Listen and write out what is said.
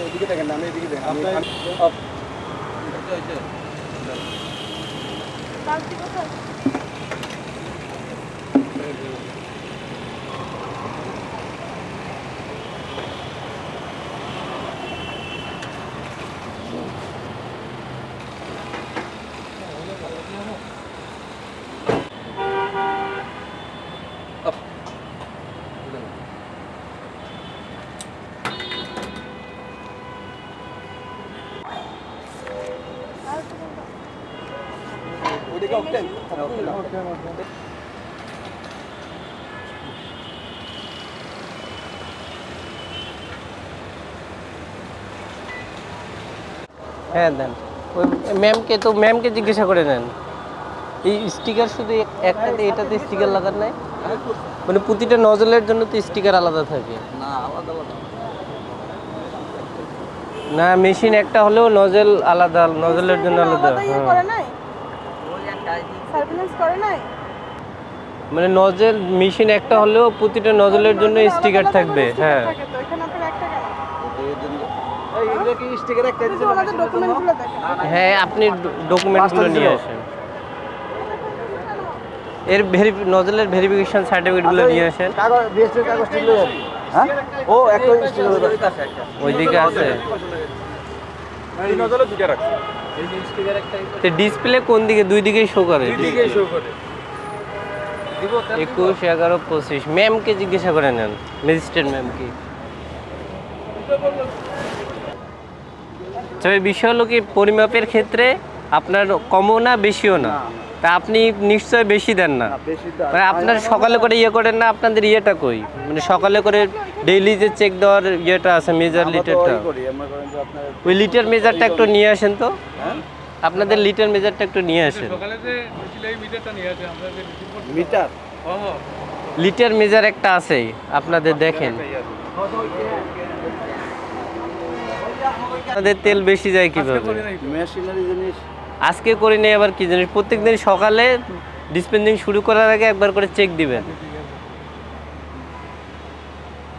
এদিকে দেখেন না, আমি এদিকে দেখেন। হ্যাঁ দেন, ওই ম্যামকে জিজ্ঞাসা করে নেন। এই স্টিকার শুধু একটাতে, এটাতে স্টিকার লাগার নাই, মানে প্রতিটা নজলের জন্য তো স্টিকার আলাদা থাকে না। মেশিন একটা হলেও নজল আলাদা, নজলের জন্য আলাদা। মানে নজল মেশিন একটা হলেও প্রতিটা নজলের জন্য স্টিকার থাকবে। হ্যাঁ হ্যাঁ, আপনি ডকুমেন্টগুলো নিয়ে আসেন, এর নজলের ভেরিফিকেশন সার্টিফিকেটগুলো নিয়ে আসেন। ওইদিকে আছে। ডিসপ্লে কোন দিকে? দুই দিকেই শো করে। 21, 11, 25। ম্যামকে জিজ্ঞাসা করে নেন, ম্যাজিস্ট্রেট ম্যামকে। তবে বিষয় হলো কি, পরিমাপের ক্ষেত্রে আপনার কমও না বেশিও না, তা আপনি নিশ্চয় বেশি দেন না। মানে আপনার সকালে করে ইয়ে করেন না, আপনাদের ইয়েটা কই, মানে সকালে করে ডেইলি যে চেক দেওয়ার ইয়েটা আছে, মেজার লিটারটা, ওই লিটার মেজারটা একটু নিয়ে আসেন তো। আপনাদের লিটার মেজারটা একটু নিয়ে আসেন। লিটার মেজার একটা আছে আপনাদের, দেখেন। আপনাদের তেল বেশি যায় কিভাবে? আজকে করি নেই, আবার কি জিনিস? প্রত্যেকদিন সকালে ডিসপেন্সিং শুরু করার আগে একবার করে চেক দিবেন।